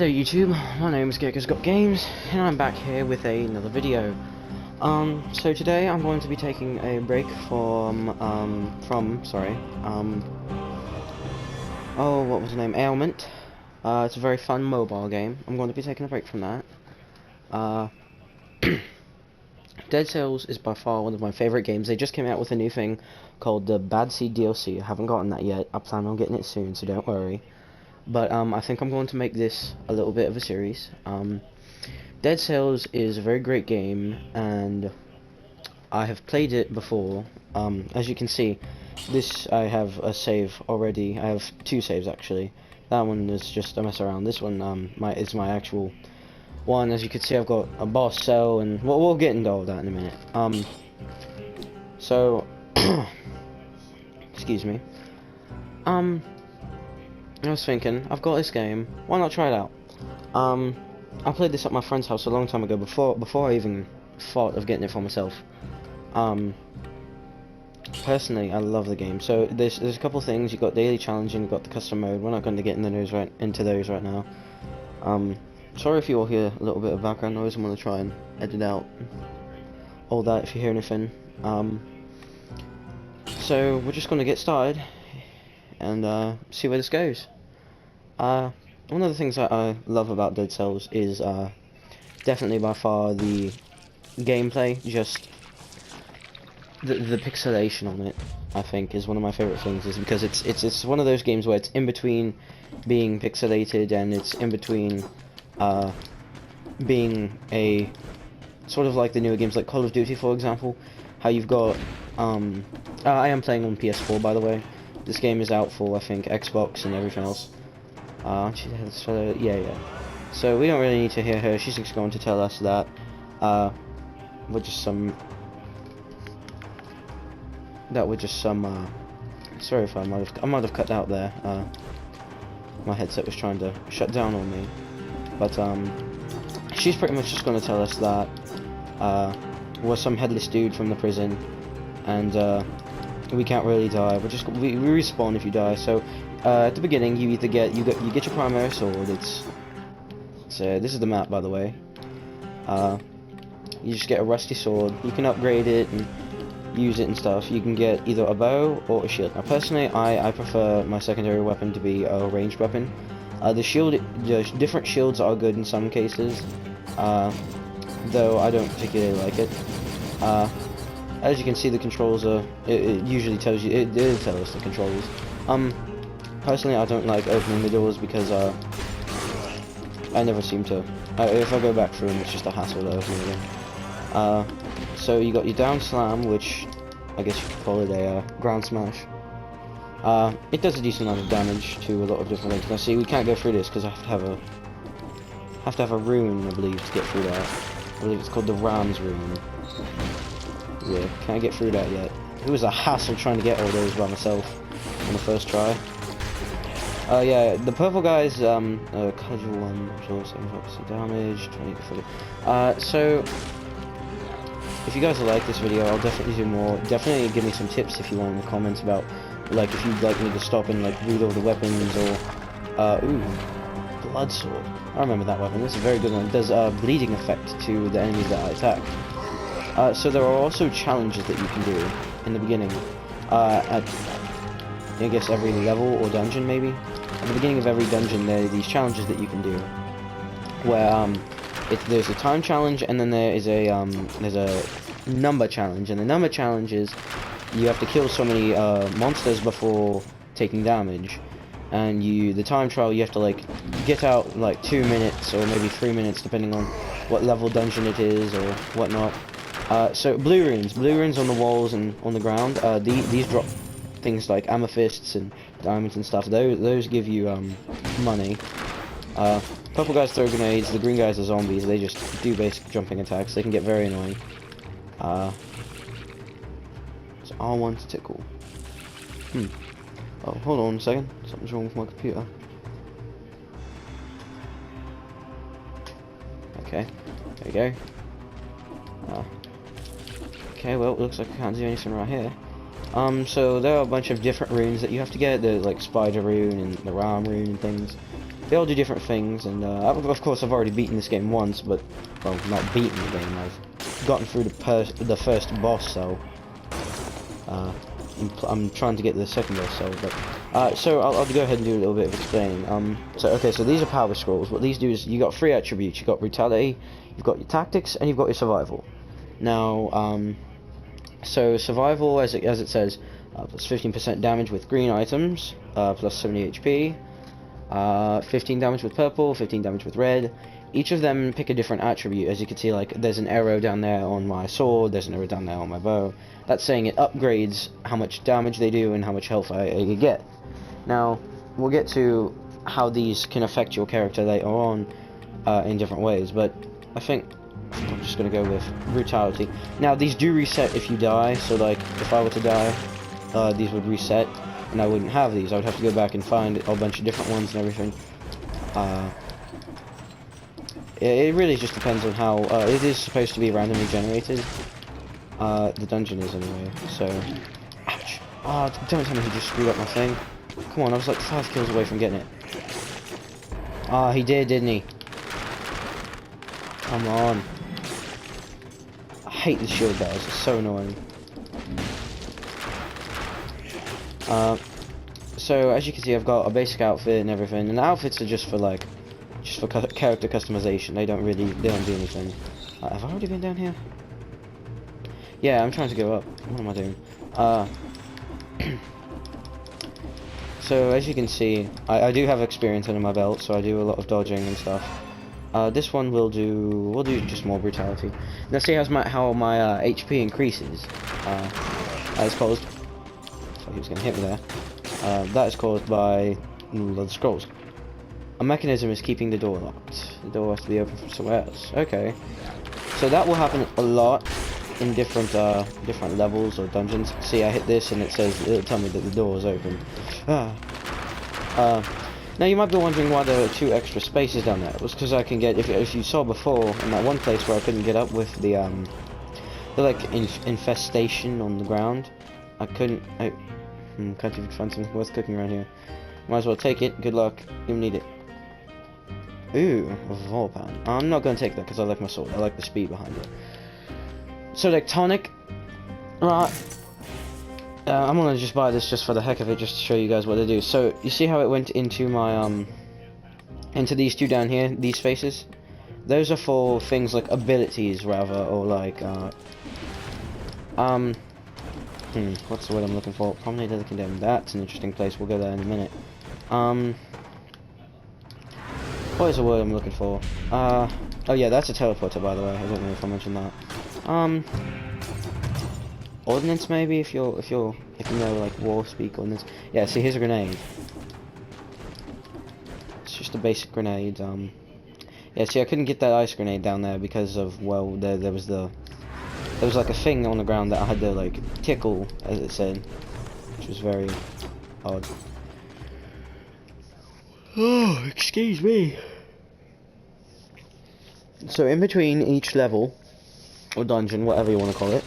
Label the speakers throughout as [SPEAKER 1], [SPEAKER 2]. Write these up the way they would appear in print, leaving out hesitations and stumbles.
[SPEAKER 1] there YouTube, my name is Gecko'sGotGames, and I'm back here with another video. So today I'm going to be taking a break from, oh, what was the name? Ailment. It's a very fun mobile game. I'm going to be taking a break from that. Dead Cells is by far one of my favorite games. They just came out with a new thing called the Bad Seed DLC. I haven't gotten that yet. I plan on getting it soon, so don't worry. But I think I'm going to make this a little bit of a series. Dead Cells is a very great game, and I have played it before. As you can see, I have a save already. I have two saves actually. That one is just a mess around. This one is my actual one. As you can see, I've got a boss cell, and we'll get into all that in a minute. So excuse me. I was thinking, I've got this game, why not try it out? I played this at my friend's house a long time ago, before I even thought of getting it for myself. Personally, I love the game. So there's a couple of things. You've got daily challenge and you've got the custom mode. We're not going to get into those right now. Sorry if you all hear a little bit of background noise. I'm going to try and edit out all that if you hear anything. So we're just going to get started and see where this goes. One of the things that I love about Dead Cells is definitely by far the gameplay. Just the pixelation on it, I think, is one of my favorite things. Is because it's one of those games where it's in between being pixelated and it's in between being a sort of like the newer games like Call of Duty, for example. How you've got I am playing on PS4, by the way. This game is out for, I think, Xbox and everything else. Yeah. So we don't really need to hear her. She's just going to tell us that we're just some. Sorry if I might have cut out there. My headset was trying to shut down on me, but she's pretty much just going to tell us that we're some headless dude from the prison, and we can't really die. We respawn if you die. So at the beginning, you either get your primary sword. This is the map, by the way. You just get a rusty sword. You can upgrade it and use it and stuff. You can get either a bow or a shield. Now, personally, I prefer my secondary weapon to be a ranged weapon. The different shields are good in some cases, though I don't particularly like it. As you can see, the controls are. It usually tells you. It did tell us the controls. Personally, I don't like opening the doors because I never seem to. If I go back through them, it's just a hassle to open again. So you got your down slam, which I guess you could call it a ground smash. It does a decent amount of damage to a lot of different things. Now, see, we can't go through this because I have to have a rune, I believe, to get through that. I believe it's called the Ram's rune. Yeah, can't get through that yet. It was a hassle trying to get all those by myself on the first try. Yeah, the purple guy's casual one, so 75% damage, 20 to 40. So if you guys like this video, I'll definitely do more. Definitely give me some tips if you want in the comments about, like, if you'd like me to stop and like read all the weapons, or blood sword. I remember that weapon. It's a very good one. It does bleeding effect to the enemies that I attack. So there are also challenges that you can do in the beginning, at I guess every level or dungeon maybe. At the beginning of every dungeon, there are these challenges that you can do, where there's a time challenge, and then there's a number challenge, and the number challenge is you have to kill so many monsters before taking damage, and the time trial, you have to like get out like 2 minutes or maybe 3 minutes depending on what level dungeon it is or whatnot. So blue runes on the walls and on the ground. These drop things like amethysts and diamonds and stuff. Those give you money. Purple guys throw grenades. The green guys are zombies. They just do basic jumping attacks. They can get very annoying. So R1 to tickle. Oh, hold on a second. Something's wrong with my computer. Okay, there we go. Okay, well, it looks like I can't do anything right here. So there are a bunch of different runes that you have to get. The like spider rune and the ram rune and things. they all do different things, and of course I've already beaten this game once, but, well, not beaten the game, I've gotten through the first boss, so, I'm trying to get the second boss, so I'll go ahead and do a little bit of explaining. So these are power scrolls. What these do is, you got 3 attributes. You've got brutality, you've got your tactics, and you've got your survival. Now, so survival, as it says, plus 15% damage with green items, plus 70 HP, 15 damage with purple, 15 damage with red. Each of them pick a different attribute. As you can see, like, there's an arrow down there on my sword, there's an arrow down there on my bow. That's saying it upgrades how much damage they do and how much health I get. Now, we'll get to how these can affect your character later on in different ways, but I think I'm just going to go with brutality. Now, these do reset if you die, so, like, if I were to die, these would reset, and I wouldn't have these. I would have to go back and find a bunch of different ones and everything. It really just depends on how, it is supposed to be randomly generated. The dungeon is anyway, so... Ouch! Don't tell me he just screwed up my thing. Come on, I was like 5 kills away from getting it. He did, didn't he? Come on. I hate the shield guys, it's so annoying. So, as you can see, I've got a basic outfit and everything, and the outfits are just for, like, character customization. They don't do anything. Have I already been down here? Yeah, I'm trying to go up. What am I doing? So as you can see, I do have experience under my belt, so I do a lot of dodging and stuff. This one we'll do just more brutality. Now see how my HP increases. That is caused. So he was gonna hit me there. That is caused by the scrolls. A mechanism is keeping the door locked. The door has to be open from somewhere else. Okay. So that will happen a lot in different levels or dungeons. See, I hit this and it'll tell me that the door is open. Now you might be wondering why there are 2 extra spaces down there. It was because I can get, if you saw before in that one place where I couldn't get up with the like infestation on the ground. I can't even find something worth cooking around here. Might as well take it. Good luck. You'll need it. Ooh, a Vorpan. I'm not going to take that because I like my sword. I like the speed behind it. So, like, tonic. Right. I'm going to just buy this just for the heck of it, just to show you guys what they do. So, you see how it went into my, into these 2 down here, these spaces? Those are for things like abilities, rather, or like, what's the word I'm looking for? Promenade of the Condemned. That's an interesting place. We'll go there in a minute. What is the word I'm looking for? Oh yeah, that's a teleporter, by the way. I don't know if I mentioned that. Ordnance maybe, if you know, like, war speak ordnance. Yeah, see, here's a grenade. It's just a basic grenade. Yeah, see, I couldn't get that ice grenade down there because of, well, there was like a thing on the ground that I had to, like, tickle, as it said, which was very odd. Oh, excuse me. So in between each level, or dungeon, whatever you want to call it,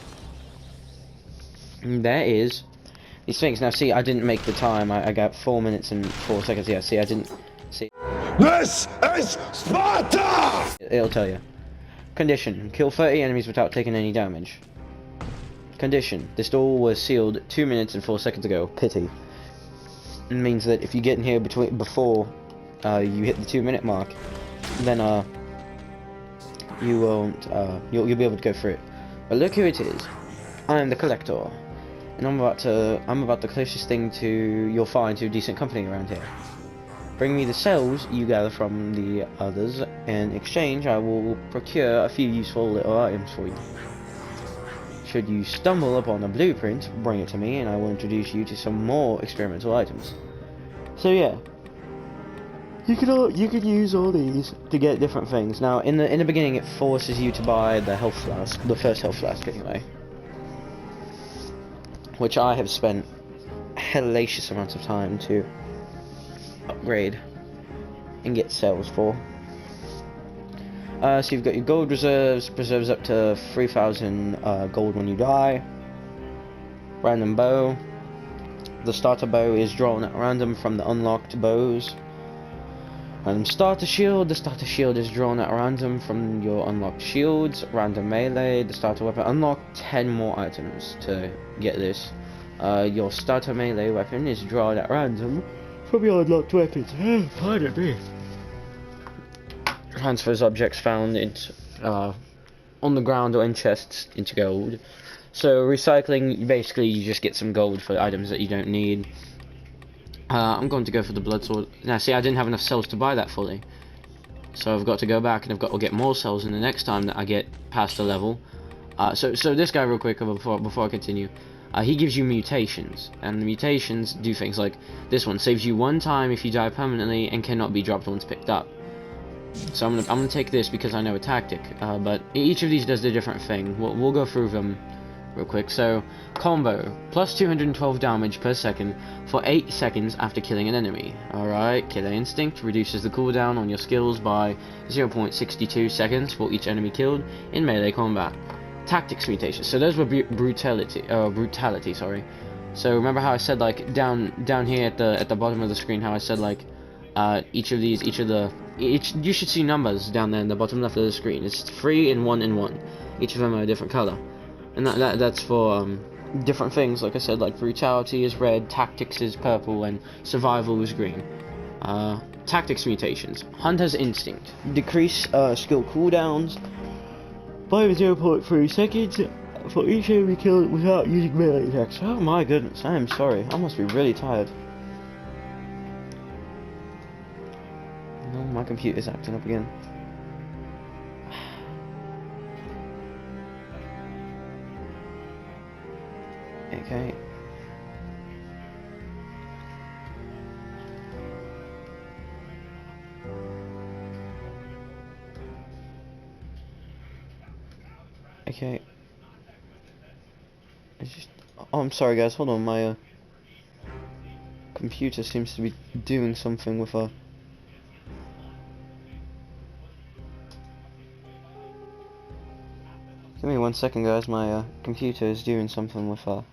[SPEAKER 1] there is these things. Now see, I didn't make the time. I got 4 minutes and 4 seconds. Yeah, see, I didn't see.
[SPEAKER 2] This is Sparta!
[SPEAKER 1] It'll tell you. Condition: kill 30 enemies without taking any damage. Condition: this door was sealed 2 minutes and 4 seconds ago. Pity. It means that if you get in here before you hit the 2-minute mark, then you won't you'll be able to go through it. But look who it is. I am the Collector, and I'm about the closest thing you'll find to decent company around here. Bring me the cells you gather from the others. In exchange, I will procure a few useful little items for you. Should you stumble upon a blueprint, bring it to me, and I will introduce you to some more experimental items. So yeah, you could use all these to get different things. Now, in the beginning, it forces you to buy the health flask, the first health flask anyway, which I have spent hellacious amounts of time to upgrade and get cells for. So you've got your gold reserves up to 3,000 gold when you die. Random bow. The starter bow is drawn at random from the unlocked bows. Starter shield. The starter shield is drawn at random from your unlocked shields. Random melee. The starter weapon. Unlock 10 more items to get this. Your starter melee weapon is drawn at random from your unlocked weapons. Pardon me. Transfers objects found on the ground or in chests into gold. So recycling, basically you just get some gold for items that you don't need. I'm going to go for the blood sword. Now see, I didn't have enough cells to buy that fully, so I've got to go back and I've got to get more cells in the next time that I get past the level. So this guy, real quick, before I continue, he gives you mutations, and the mutations do things like this one saves you 1 time if you die permanently and cannot be dropped once picked up. So I'm gonna take this because I know a tactic, but each of these does a different thing. We'll go through them real quick. So combo, plus 212 damage per second for 8 seconds after killing an enemy. Alright, Killer Instinct reduces the cooldown on your skills by 0.62 seconds for each enemy killed in melee combat. Tactics mutation, so those were brutality, sorry. So remember how I said, like, down here at the bottom of the screen, how I said, like, you should see numbers down there in the bottom left of the screen. It's 3 and 1 and 1. Each of them are a different color, and that's for different things. Like I said, like brutality is red, tactics is purple, and survival is green. Tactics mutations. Hunter's Instinct. Decrease skill cooldowns by 0.3 seconds for each enemy killed without using melee attacks. Oh my goodness, I am sorry. I must be really tired. No, my computer's acting up again. Okay. Okay. It's just... Oh, I'm sorry guys, hold on, my computer seems to be doing something with a... Give me 1 second guys, my computer is doing something with a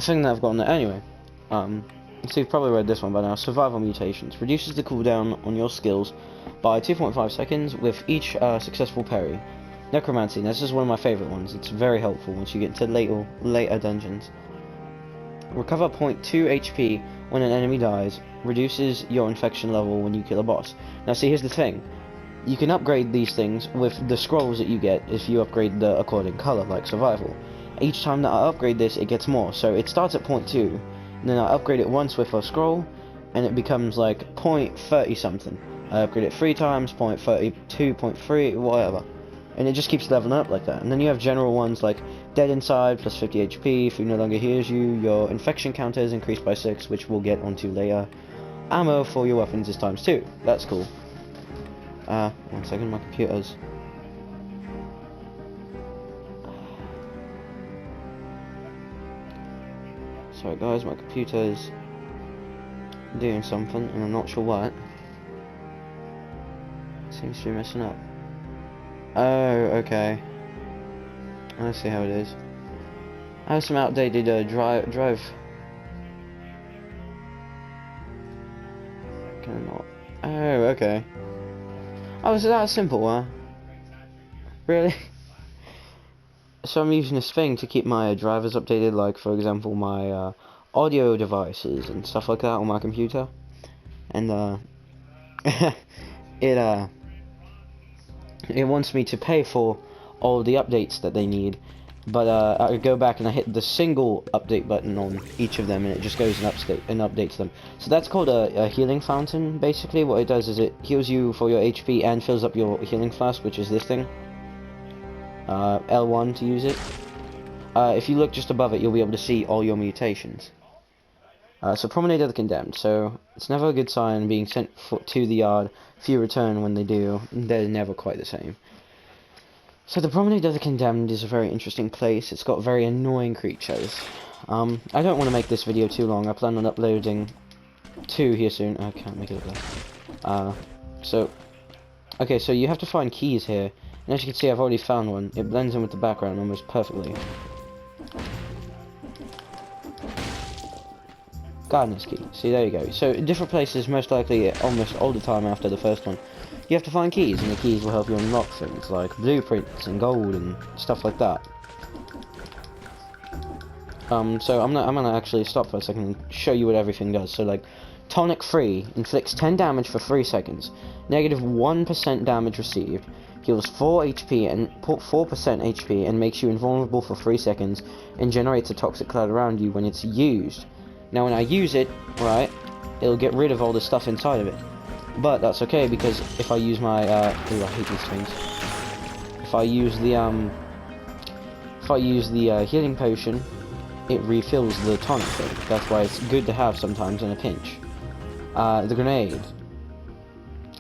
[SPEAKER 1] thing that I've got on there. Anyway, so you've probably read this one by now. Survival mutations. Reduces the cooldown on your skills by 2.5 seconds with each successful parry. Necromancy, this is one of my favourite ones. It's very helpful once you get to later dungeons. Recover 0.2 HP when an enemy dies. Reduces your infection level when you kill a boss. Now see, here's the thing. You can upgrade these things with the scrolls that you get if you upgrade the according color, like survival. Each time that I upgrade this, it gets more. So it starts at 0.2, and then I upgrade it once with a scroll, and it becomes like 0.30 something. I upgrade it 3 times, 0.32, 0.3, whatever. And it just keeps leveling up like that. And then you have general ones like Dead Inside, plus 50 HP, if he no longer hears you. Your infection counter is increased by 6, which we'll get onto later. Ammo for your weapons is times 2. That's cool. 1 second, my computer's... Sorry guys, my computer's doing something, and I'm not sure what. Seems to be messing up. Oh, okay. I see how it is. I have some outdated drive. Can I not? Oh, okay. Oh, so that's simple, huh? Really? So I'm using this thing to keep my drivers updated, like for example my audio devices and stuff like that on my computer. And it wants me to pay for all the updates that they need, but I go back and I hit the single update button on each of them, and it just goes and updates them. So that's called a healing fountain. Basically what it does is it heals you for your HP and fills up your healing flask, which is this thing. L1 to use it. If you look just above it, you'll be able to see all your mutations. So Promenade of the Condemned. So it's never a good sign being sent to the yard. If you return when they do, they're never quite the same. So the Promenade of the Condemned is a very interesting place. It's got very annoying creatures. I don't want to make this video too long. I plan on uploading 2 here soon. I can't make it up there. Okay, so you have to find keys here. And as you can see, I've already found one. It blends in with the background almost perfectly. Gardener's key. See, there you go. So in different places, most likely almost all the time after the first one, you have to find keys, and the keys will help you unlock things like blueprints and gold and stuff like that. So I'm gonna actually stop for a second and show you what everything does. So like, tonic free inflicts 10 damage for 3 seconds, negative 1% damage received, heals 4 HP and 4% HP, and makes you invulnerable for 3 seconds, and generates a toxic cloud around you when it's used. Now when I use it, right, it'll get rid of all the stuff inside of it. But that's okay, because if I use my ooh, I hate these things. If I use the healing potion, it refills the tonic thing. That's why it's good to have sometimes in a pinch. The grenade.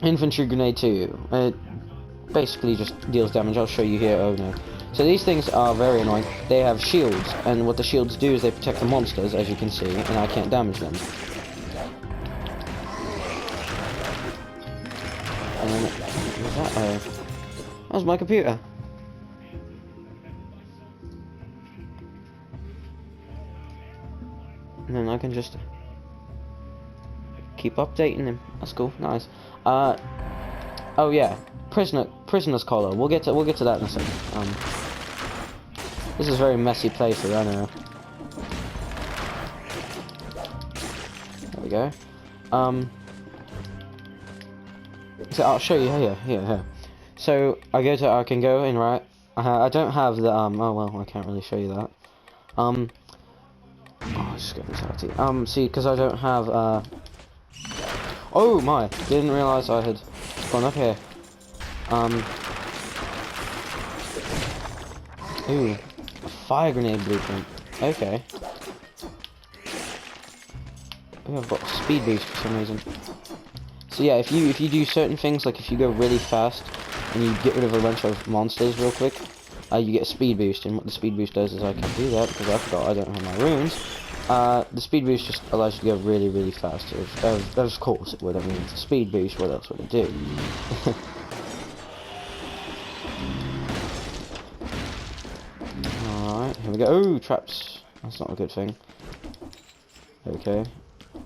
[SPEAKER 1] Infantry grenade 2. It basically just deals damage. I'll show you here. Oh no. So these things are very annoying. They have shields, and what the shields do is they protect the monsters, as you can see, and I can't damage them. And then, what was that? Oh. That was my computer. And then I can just keep updating him. That's cool. Nice. Oh yeah, prisoner's collar. We'll get to that in a second. This is a very messy playthrough, I know. There we go. So I'll show you here. So I can go in, right. I don't have the oh well, I can't really show you that. Oh, just get this out. See, because I don't have oh my, didn't realise I had gone up here. Ooh, a fire grenade blueprint. Okay. Ooh, I've got a speed boost for some reason. So yeah, if you do certain things, like if you go really fast and you get rid of a bunch of monsters real quick, you get a speed boost. And what the speed boost does is I can do that because I forgot I don't have my runes. The speed boost just allows you to go really, really fast. Of course it would. I mean, it's a speed boost. What else would it do? Alright, here we go. Ooh, traps. That's not a good thing. Okay.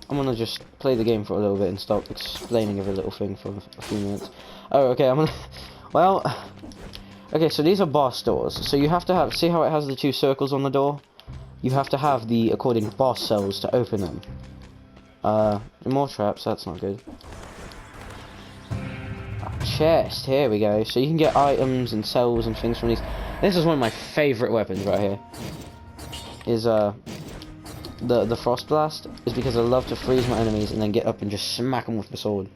[SPEAKER 1] I'm gonna just play the game for a little bit and stop explaining every little thing for a few minutes. Oh, okay, I'm gonna... Well... Okay, so these are boss doors. So you have to have... See how it has the 2 circles on the door? You have to have the according boss cells to open them. More traps, that's not good. Chest, here we go. So you can get items and cells and things from these. This is one of my favourite weapons right here. Is the frost blast, is because I love to freeze my enemies and then get up and just smack them with the sword.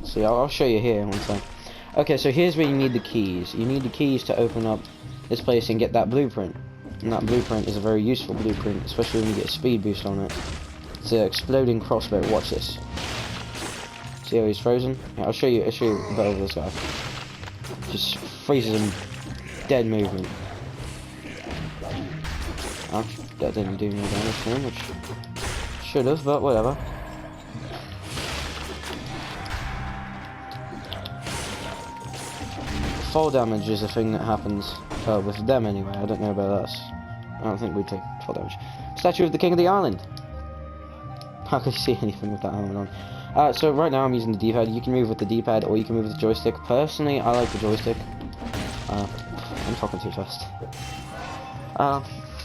[SPEAKER 1] See, I'll show you here one second. Okay, so here's where you need the keys. You need the keys to open up this place and get that blueprint. And that blueprint is a very useful blueprint, especially when you get a speed boost on it. It's an exploding crossbow. Watch this. See how he's frozen? Yeah, I'll show you better with this guy. Just freezes him. Dead movement. Oh, that didn't do no damage to him, which should have, but whatever. Fall damage is a thing that happens with them anyway. I don't know about us. I don't think we take fall damage. Statue of the King of the Island. How can you see anything with that helmet on? So right now I'm using the D-pad. You can move with the D-pad or you can move with the joystick. Personally, I like the joystick. I'm talking too fast.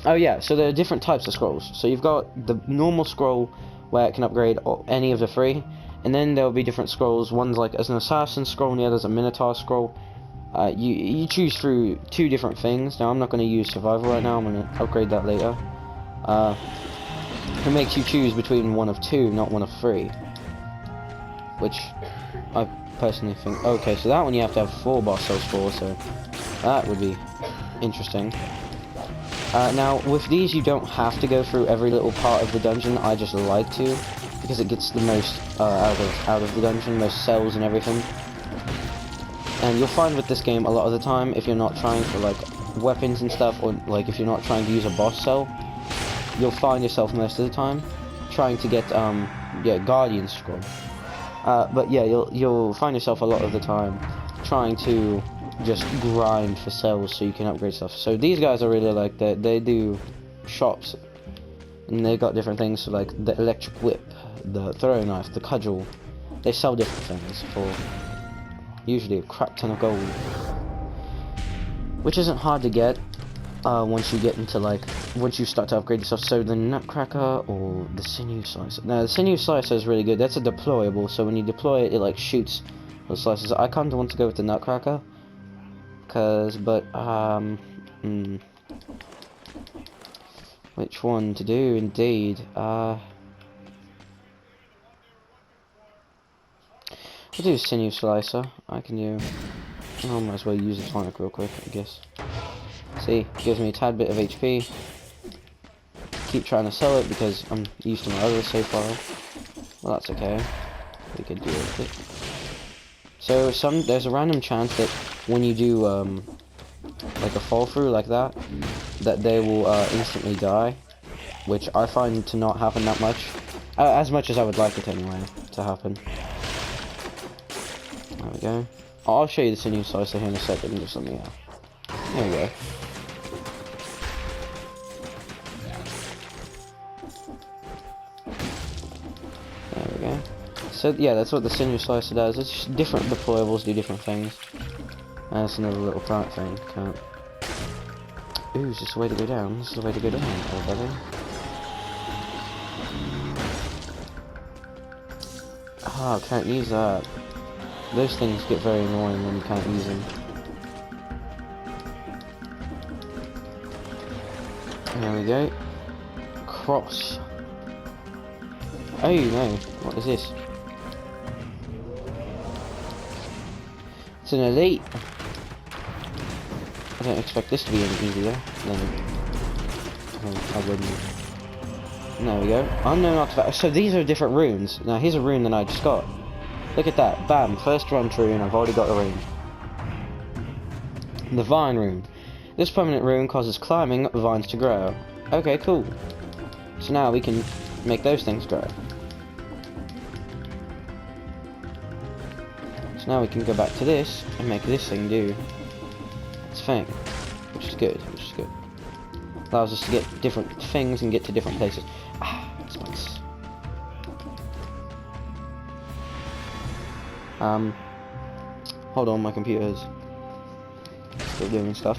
[SPEAKER 1] Oh yeah, so there are different types of scrolls. So you've got the normal scroll where it can upgrade any of the 3, and then there'll be different scrolls. One's like as an assassin scroll, and the other's a minotaur scroll. You choose through 2 different things. Now I'm not going to use survival right now. I'm going to upgrade that later. It makes you choose between one of 2, not one of 3, which I personally think. Okay, so that one you have to have 4 boss cells for, so that would be interesting. Now with these you don't have to go through every little part of the dungeon. I just like to, because it gets the most out of the dungeon, most cells and everything. And you'll find with this game a lot of the time, if you're not trying for like weapons and stuff, or like if you're not trying to use a boss cell, you'll find yourself most of the time trying to get Guardian Scroll. But yeah, you'll find yourself a lot of the time trying to just grind for cells so you can upgrade stuff. So these guys are really like that. They do shops, and they got different things, so like the electric whip, the throwing knife, the cudgel. They sell different things for usually a crap ton of gold, which isn't hard to get once you get into once you start to upgrade yourself. So the nutcracker or the sinew slicer. Now the sinew slicer is really good. That's a deployable, so when you deploy it, it like shoots the slices. I kind of want to go with the nutcracker, which one to do indeed? We'll do sinew slicer. I might as well use a tonic real quick, I guess. See, gives me a tad bit of HP. Keep trying to sell it because I'm used to my other save file. Well, that's okay. We could deal with it. So there's a random chance that when you do like a fall through like that they will instantly die, which I find to not happen that much, as much as I would like it anyway to happen. There we go. I'll show you the sinew slicer here in a second. Just let me out. There we go. There we go. So yeah, that's what the sinew slicer does. It's just different deployables do different things. And that's another little plant thing. Can't. Ooh, is this the way to go down? This is the way to go down, everybody. Ah, can't use that. Those things get very annoying when you can't use them. There we go. Cross. Oh no, what is this? It's an elite. I don't expect this to be any easier than I wouldn't. There we go. Unknown artifact. So these are different runes. Now here's a rune that I just got. Look at that. Bam. First run through and I've already got a rune. The vine rune. This permanent rune causes climbing vines to grow. Okay, cool. So now we can make those things grow. So now we can go back to this and make this thing do its thing. Which is good, Allows us to get different things and get to different places. Ah, that's nice. Hold on, my computer's still doing stuff.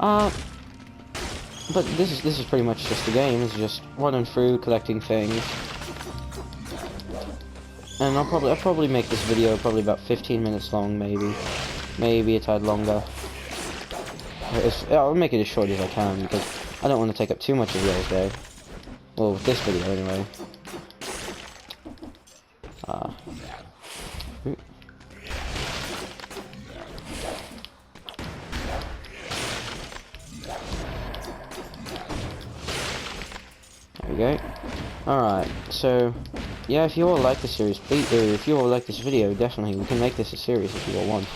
[SPEAKER 1] But this is pretty much just the game. It's just running through, collecting things. And I'll probably make this video probably about 15 minutes long, maybe a tad longer. I'll make it as short as I can because I don't want to take up too much of your day. Well, with this video anyway. There we go. Alright, so yeah, if you all like the series, please, if you all like this video, definitely we can make this a series if you all want.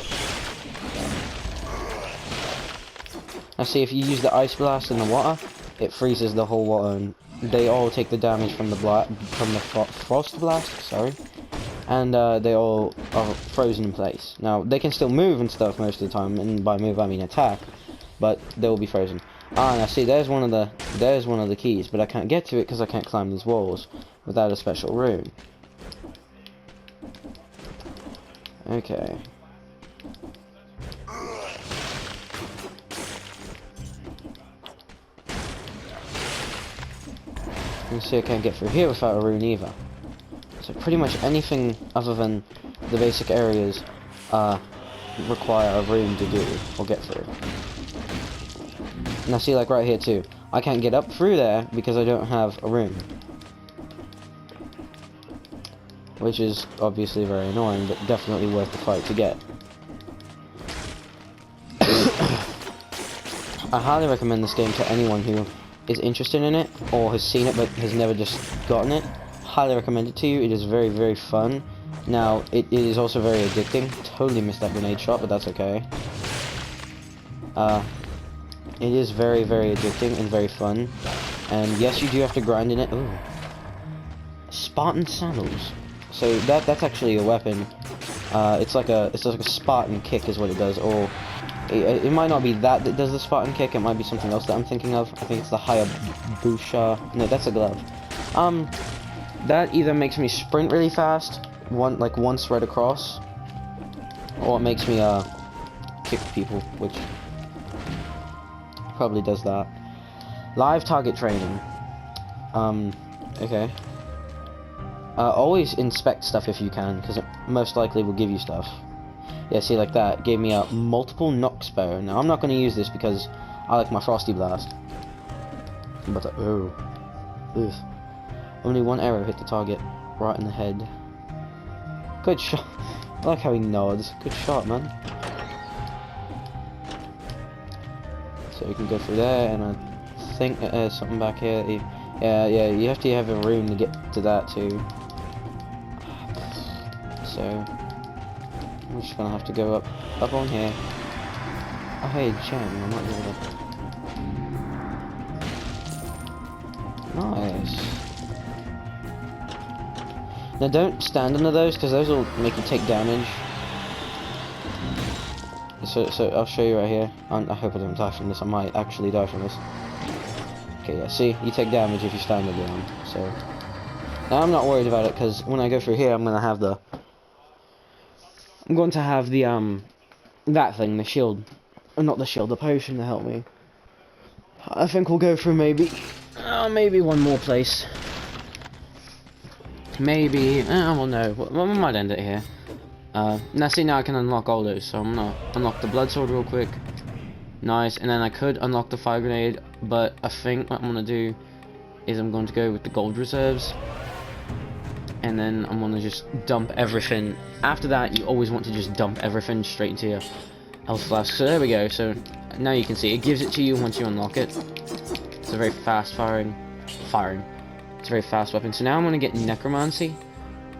[SPEAKER 1] Now see, if you use the ice blast in the water, it freezes the whole water, and they all take the damage from the frost blast. Sorry, and they all are frozen in place. Now they can still move and stuff most of the time, and by move I mean attack, but they will be frozen. Ah, now see, there's one of the keys, but I can't get to it because I can't climb these walls without a special rune. Okay. You see, I can't get through here without a rune either. So pretty much anything other than the basic areas require a rune to do or get through. Now see, like right here too, I can't get up through there because I don't have a rune. Which is obviously very annoying, but definitely worth the fight to get. I highly recommend this game to anyone who is interested in it, or has seen it but has never just gotten it. Highly recommend it to you. It is very, very fun. Now, it is also very addicting. Totally missed that grenade shot, but that's okay. It is very, very addicting and very fun. And yes, you do have to grind in it. Ooh. Spartan sandals. So that's actually a weapon. It's like a Spartan kick is what it does, or It might not be that does the Spartan kick. It might be something else that I'm thinking of. I think it's the Hayabusa. No, that's a glove. That either makes me sprint really fast, one spread across, or it makes me kick people, which probably does that. Live target training. Okay. Always inspect stuff if you can, because it most likely will give you stuff. Yeah, see, like that gave me a multiple Nox bow. Now I'm not going to use this because I like my Frosty Blast. But oh, ugh. Only one arrow hit the target, right in the head. Good shot. I like how he nods. Good shot, man. So we can go through there, and I think there's something back here. Yeah, you have to have a room to get to that too. So I'm just gonna have to go up on here. Oh hey, gem, I'm not gonna. Nice. Now don't stand under those, because those will make you take damage. So I'll show you right here. I hope I don't die from this. I might actually die from this. Okay, yeah, see, you take damage if you stand under them. So now I'm not worried about it, because when I go through here, I'm going to have the that thing, the shield, not the shield, the potion to help me. I think we'll go through maybe one more place. Maybe, well no, we might end it here. Now see, now I can unlock all those, so I'm gonna unlock the blood sword real quick. Nice, and then I could unlock the fire grenade, but I think what I'm gonna do is I'm going to go with the gold reserves, and then I'm gonna just dump everything. After that, you always want to just dump everything straight into your health flask. So there we go. So now you can see it gives it to you once you unlock it. It's a very fast firing. It's a very fast weapon. So now I'm gonna get necromancy,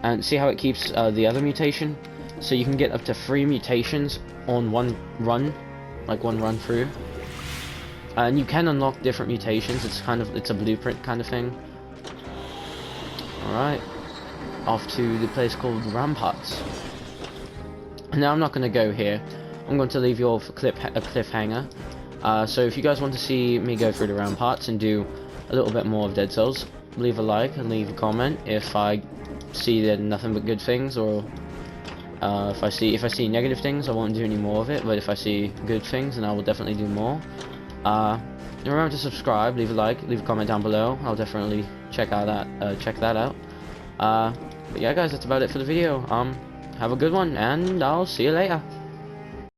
[SPEAKER 1] and see how it keeps the other mutation. So you can get up to 3 mutations on one run, like one run through. And you can unlock different mutations. It's a blueprint kind of thing. All right. Off to the place called Ramparts. Now I'm not going to go here. I'm going to leave you all for a cliffhanger. So if you guys want to see me go through the Ramparts and do a little bit more of Dead Cells, leave a like and leave a comment. If I see that nothing but good things, or if I see negative things, I won't do any more of it. But if I see good things, then I will definitely do more. Remember to subscribe, leave a like, leave a comment down below. I'll definitely check that out. But yeah, guys, that's about it for the video. Have a good one, and I'll see you later.